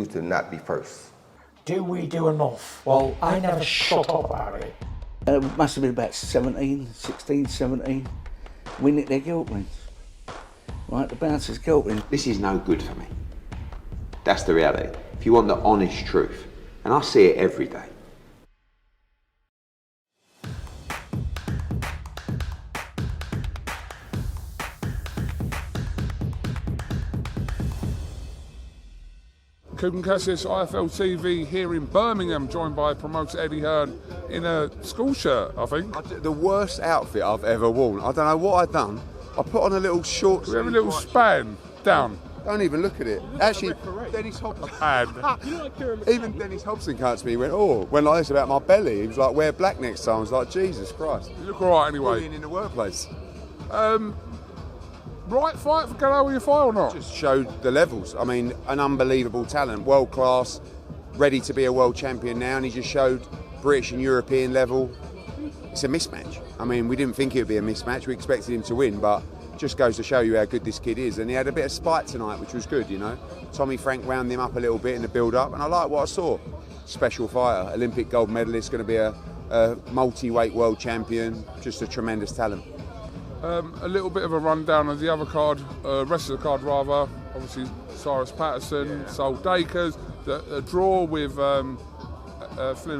To not be first. Do we do enough? Well, I never shut up about it. It must have been about 16, 17. We nicked their gilt rings. Right, the bouncers' gilt rings. This is no good for me. That's the reality. If you want the honest truth, and I see it every day. KUGAN CASSIUS IFL TV here in Birmingham, joined by promoter Eddie Hearn in a school shirt, I think. The worst outfit I've ever worn. I don't know what I've done. I put on a little short. We have a little span down. Don't even look at it. Actually, Dennis Hobson. Even Dennis Hobson came to me and went, oh, when I asked about my belly, he was like, wear black next time. I was like, Jesus Christ. You look alright anyway. Being in the workplace. Right fight for Yafai or not? Just showed the levels. I mean, an unbelievable talent, world class, ready to be a world champion now, and he just showed British and European level. It's a mismatch. I mean, we didn't think it would be a mismatch. We expected him to win, but just goes to show you how good this kid is. And he had a bit of spite tonight, which was good, you know. Tommy Frank wound him up a little bit in the build-up, and I like what I saw. Special fighter, Olympic gold medalist, going to be a multi-weight world champion, just a tremendous talent. A little bit of a rundown of the other card, rest of the card rather. Obviously, Cyrus Patterson, Sol Dakers, the draw with Flynn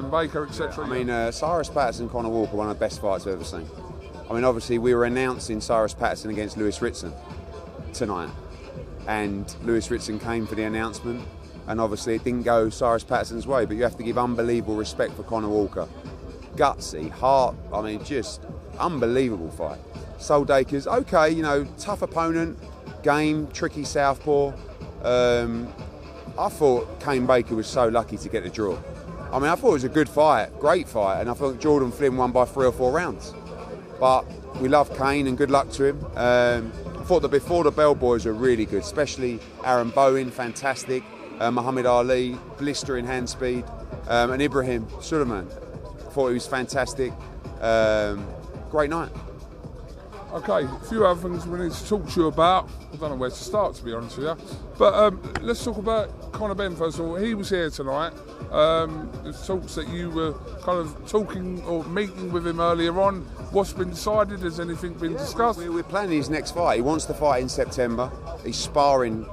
and Baker, etc. I mean, Cyrus Patterson, Conor Walker, one of the best fights I've ever seen. I mean, obviously, we were announcing Cyrus Patterson against Lewis Ritson tonight, and Lewis Ritson came for the announcement, and obviously it didn't go Cyrus Patterson's way, but you have to give unbelievable respect for Conor Walker. Gutsy, heart, I mean, just unbelievable fight. Sol Dakers, okay, you know, tough opponent, game, tricky southpaw. I thought Kane Baker was so lucky to get the draw. I mean, I thought it was a good fight, great fight, and I thought Jordan Flynn won by 3 or 4 rounds. But we love Kane and good luck to him. I thought that before the Bell boys were really good, especially Aaron Bowen, fantastic, Muhammad Ali, blistering hand speed, and Ibrahim Suleiman. I thought he was fantastic. Great night. Okay, a few other things we need to talk to you about. I don't know where to start, to be honest with you. But let's talk about Conor Benn first of all. He was here tonight. There's talks that you were kind of talking or meeting with him earlier on. What's been decided? Has anything been discussed? We're planning his next fight. He wants to fight in September. He's sparring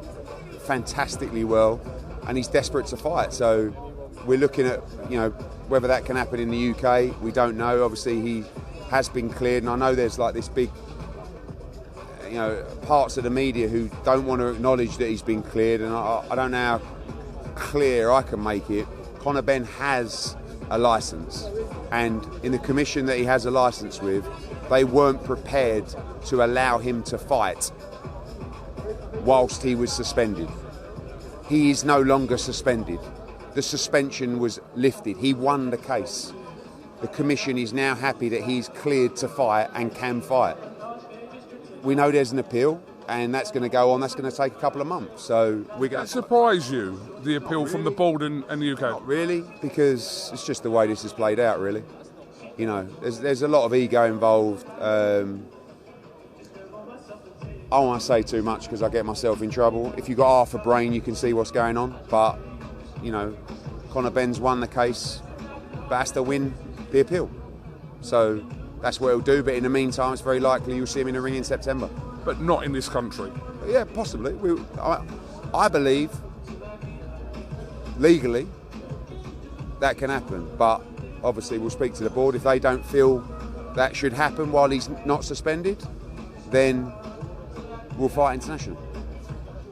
fantastically well, and he's desperate to fight. So we're looking at, you know, whether that can happen in the UK. We don't know. Obviously, he has been cleared, and I know there's like this big, you know, parts of the media who don't want to acknowledge that he's been cleared, and I don't know how clear I can make it. Conor Benn has a licence, and in the commission that he has a licence with, they weren't prepared to allow him to fight whilst he was suspended. He is no longer suspended. The suspension was lifted. He won the case. The commission is now happy that he's cleared to fight and can fight. We know there's an appeal, and that's going to go on. That's going to take a couple of months. So we're going. Does that surprise you, the appeal from the board and the UK? Not really, because it's just the way this has played out. Really, you know, there's a lot of ego involved. I don't want to say too much because I get myself in trouble. If you've got half a brain, you can see what's going on. But you know, Conor Benn's won the case, but has to win the appeal. So that's what he'll do, but in the meantime it's very likely you'll see him in the ring in September. But not in this country? Yeah, possibly. I believe legally that can happen, but obviously we'll speak to the board. If they don't feel that should happen while he's not suspended, then we'll fight international.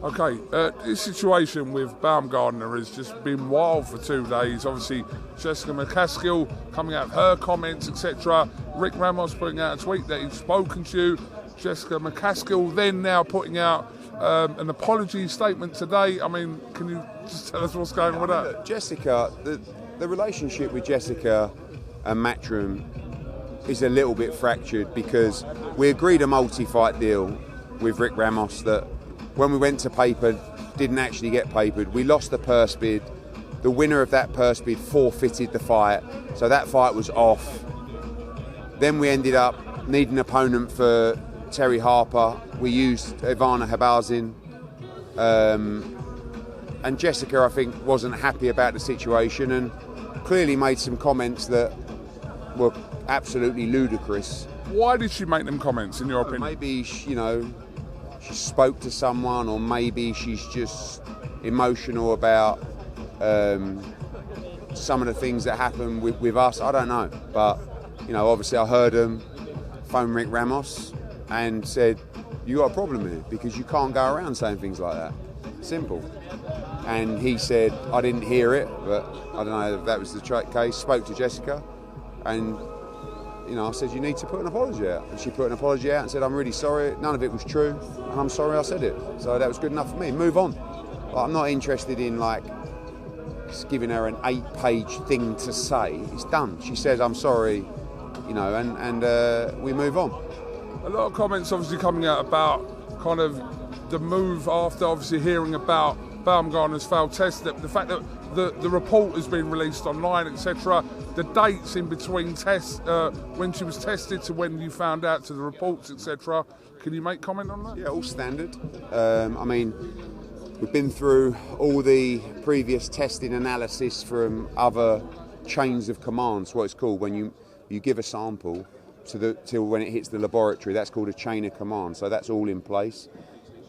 Okay, this situation with Baumgardner has just been wild for 2 days. Obviously, Jessica McCaskill coming out with her comments, etc. Rick Ramos putting out a tweet that he'd spoken to you. Jessica McCaskill then now putting out an apology statement today. I mean, can you just tell us what's going on with that? Look, Jessica, the relationship with Jessica and Matchroom is a little bit fractured because we agreed a multi-fight deal with Rick Ramos that when we went to paper, didn't actually get papered. We lost the purse bid. The winner of that purse bid forfeited the fight, so that fight was off. Then we ended up needing an opponent for Terry Harper. We used Ivana Habazin. And Jessica, I think, wasn't happy about the situation and clearly made some comments that were absolutely ludicrous. Why did she make them comments, in your opinion? Maybe, you know, she spoke to someone, or maybe she's just emotional about some of the things that happen with us. I don't know. But, you know, obviously I heard him phone Rick Ramos and said, you got a problem here because you can't go around saying things like that. Simple. And he said, I didn't hear it, but I don't know if that was the case. Spoke to Jessica and, you know, I said, you need to put an apology out. And she put an apology out and said, I'm really sorry. None of it was true. And I'm sorry I said it. So that was good enough for me. Move on. Like, I'm not interested in, like, just giving her an 8-page thing to say. It's done. She says, I'm sorry, you know, and we move on. A lot of comments obviously coming out about kind of the move after obviously hearing about Baumgardner's failed test, the fact that the report has been released online, etc. The dates in between tests, when she was tested to when you found out, to the reports, etc. Can you make comment on that? Yeah, all standard. I mean, we've been through all the previous testing analysis from other chains of commands, what it's called, when you give a sample till when it hits the laboratory. That's called a chain of command. So that's all in place.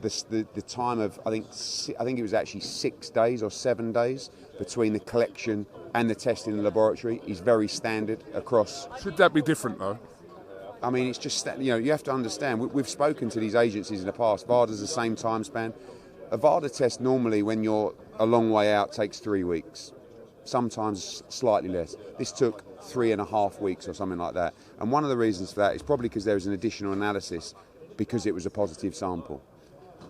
The time of, I think it was actually 6 days or 7 days between the collection and the test in the laboratory is very standard across. Should that be different though? I mean, it's just, you know, you have to understand, we've spoken to these agencies in the past. VADA's the same time span. A VADA test normally, when you're a long way out, takes 3 weeks, sometimes slightly less. This took 3.5 weeks or something like that. And one of the reasons for that is probably because there was an additional analysis because it was a positive sample.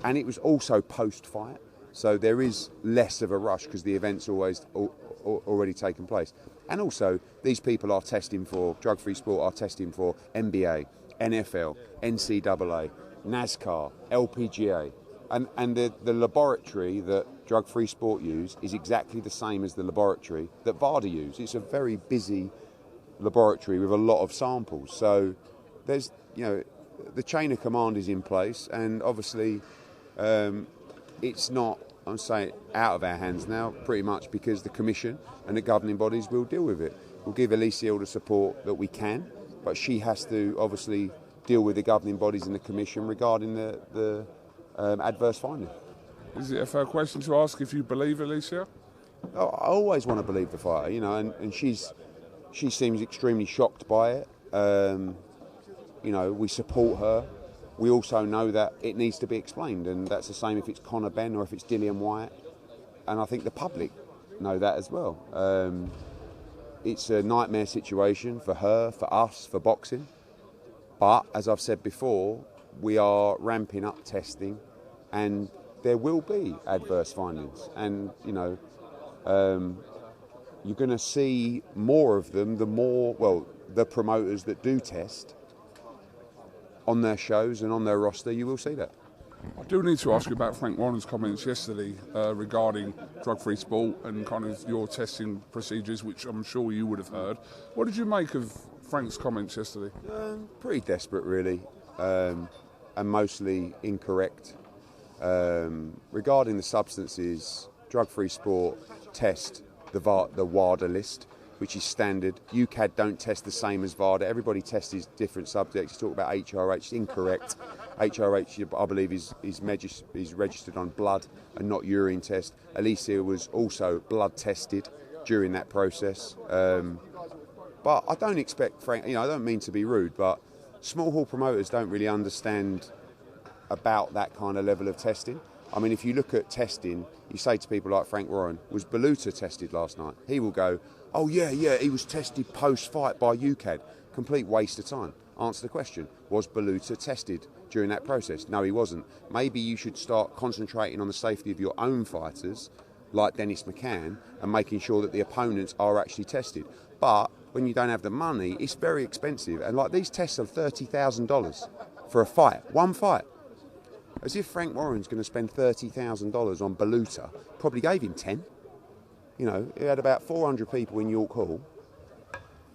And it was also post-fight, so there is less of a rush because the event's already taken place. And also, these people are testing for, drug-free sport are testing for NBA, NFL, NCAA, NASCAR, LPGA. And the laboratory that drug-free sport use is exactly the same as the laboratory that VADA use. It's a very busy laboratory with a lot of samples. So there's, you know, the chain of command is in place, and obviously it's not, I'm saying, out of our hands now, pretty much, because the Commission and the governing bodies will deal with it. We'll give Alicia all the support that we can, but she has to obviously deal with the governing bodies and the Commission regarding the adverse finding. Is it a fair question to ask if you believe Alicia? Oh, I always want to believe the fighter, you know, and she seems extremely shocked by it. You know, we support her. We also know that it needs to be explained, and that's the same if it's Conor Benn or if it's Dillian Whyte. And I think the public know that as well. It's a nightmare situation for her, for us, for boxing. But as I've said before, we are ramping up testing, and there will be adverse findings. And, you know, you're going to see more of them, the promoters that do test on their shows and on their roster, you will see that. I do need to ask you about Frank Warren's comments yesterday regarding drug-free sport and kind of your testing procedures, which I'm sure you would have heard. What did you make of Frank's comments yesterday? Pretty desperate, really, and mostly incorrect. Regarding the substances, drug-free sport test the WADA list, which is standard. UKAD don't test the same as VADA. Everybody tests different subjects. You talk about HRH, it's incorrect. HRH, I believe, is registered on blood and not urine test. Alicia was also blood tested during that process. But I don't expect Frank, you know, I don't mean to be rude, but small hall promoters don't really understand about that kind of level of testing. I mean, if you look at testing, you say to people like Frank Warren, was Beluta tested last night? He will go, oh yeah, he was tested post-fight by UKAD. Complete waste of time. Answer the question, was Beluta tested during that process? No, he wasn't. Maybe you should start concentrating on the safety of your own fighters, like Dennis McCann, and making sure that the opponents are actually tested. But when you don't have the money, it's very expensive. And like these tests are $30,000 for a fight, one fight. As if Frank Warren's going to spend $30,000 on Beluta. Probably gave him 10. You know, he had about 400 people in York Hall.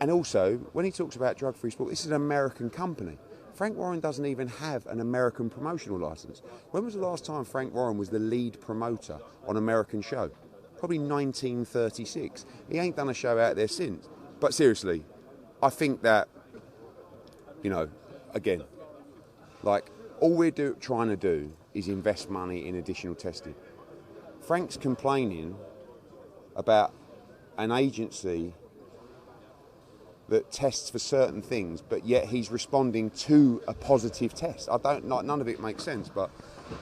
And also, when he talks about drug-free sport, this is an American company. Frank Warren doesn't even have an American promotional license. When was the last time Frank Warren was the lead promoter on an American show? Probably 1936. He ain't done a show out there since. But seriously, I think that, you know, again, like, all we're trying to do is invest money in additional testing. Frank's complaining about an agency that tests for certain things, but yet he's responding to a positive test. None of it makes sense, but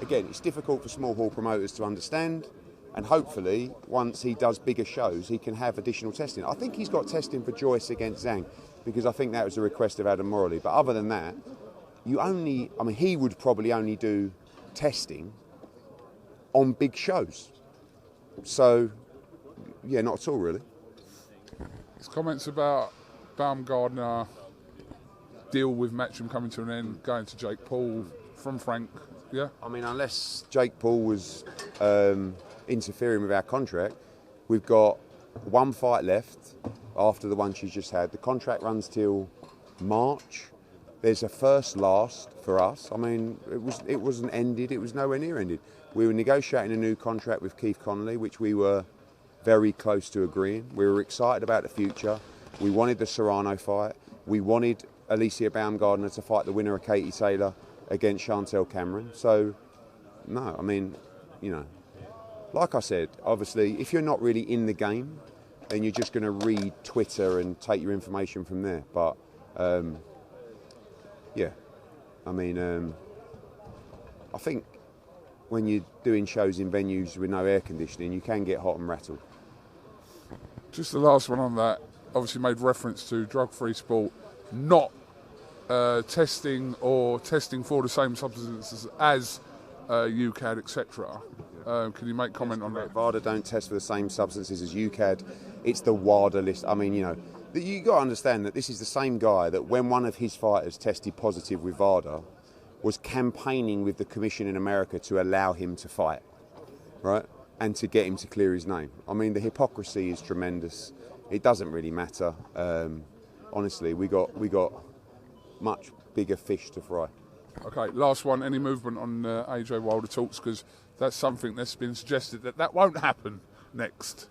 again, it's difficult for small hall promoters to understand, and hopefully, once he does bigger shows, he can have additional testing. I think he's got testing for Joyce against Zhang, because I think that was a request of Adam Morley, but other than that, he would probably only do testing on big shows. So, yeah, not at all, really. His comments about Baumgardner deal with Matchroom coming to an end, going to Jake Paul from Frank, yeah? I mean, unless Jake Paul was interfering with our contract, we've got one fight left after the one she's just had. The contract runs till March. There's a first last for us. I mean, it wasn't ended. It was nowhere near ended. We were negotiating a new contract with Keith Connolly, which we were very close to agreeing. We were excited about the future. We wanted the Serrano fight. We wanted Alicia Baumgardner to fight the winner of Katie Taylor against Chantel Cameron. So, no, I mean, you know, like I said, obviously, if you're not really in the game, then you're just going to read Twitter and take your information from there. But, yeah, I mean, I think when you're doing shows in venues with no air conditioning, you can get hot and rattled. Just the last one on that, obviously made reference to drug-free sport, not testing or testing for the same substances as UCAD, etc. Can you make comment on that? VADA don't test for the same substances as UCAD. It's the WADA list. I mean, you know, you got to understand that this is the same guy that when one of his fighters tested positive with VADA, was campaigning with the commission in America to allow him to fight, right? And to get him to clear his name. I mean, the hypocrisy is tremendous. It doesn't really matter. Honestly, we got much bigger fish to fry. Okay, last one. Any movement on AJ Wilder talks? Because that's something that's been suggested that won't happen next.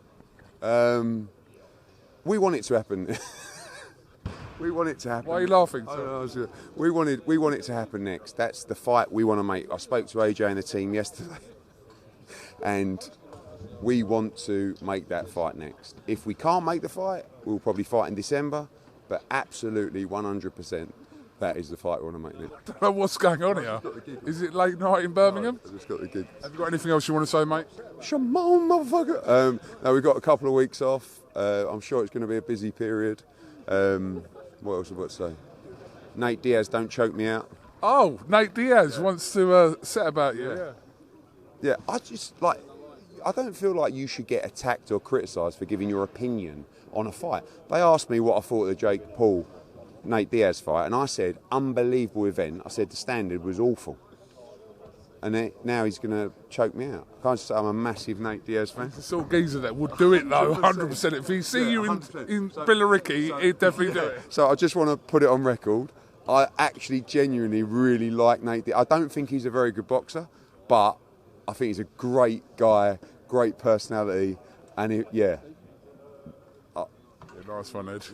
We want it to happen. We want it to happen. Why are you laughing? We want it to happen next. That's the fight we want to make. I spoke to AJ and the team yesterday, and we want to make that fight next. If we can't make the fight, we'll probably fight in December, but absolutely 100%, that is the fight we want to make next. I don't know what's going on here. Is it late night in Birmingham? I just got the gig. Have you got anything else you want to say, mate? Shimon, motherfucker. No, we've got a couple of weeks off. I'm sure it's going to be a busy period. What else have I got to say? Nate Diaz, don't choke me out. Oh, Nate Diaz wants to set about you. Yeah, I don't feel like you should get attacked or criticised for giving your opinion on a fight. They asked me what I thought of the Jake Paul, Nate Diaz fight, and I said, unbelievable event. I said the standard was awful. And now he's going to choke me out. Can't just say I'm a massive Nate Diaz fan. It's all geezer that would do it though, 100%. If he see you in Billericay, he'd definitely do it. So I just want to put it on record. I actually genuinely really like Nate Diaz. I don't think he's a very good boxer, but I think he's a great guy, great personality, and Nice one, Ed.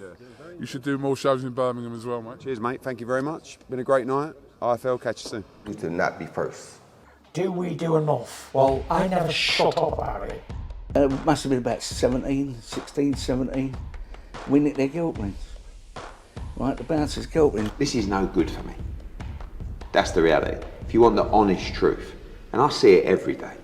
You should do more shows in Birmingham as well, mate. Cheers, mate. Thank you very much. Been a great night. IFL, catch you soon. You to not be first. Do we do enough? Well, I never shut up about it. It must have been about 17. We nicked their guilt rings. Right, the bouncer's guilt ring. This is no good for me. That's the reality. If you want the honest truth, and I see it every day,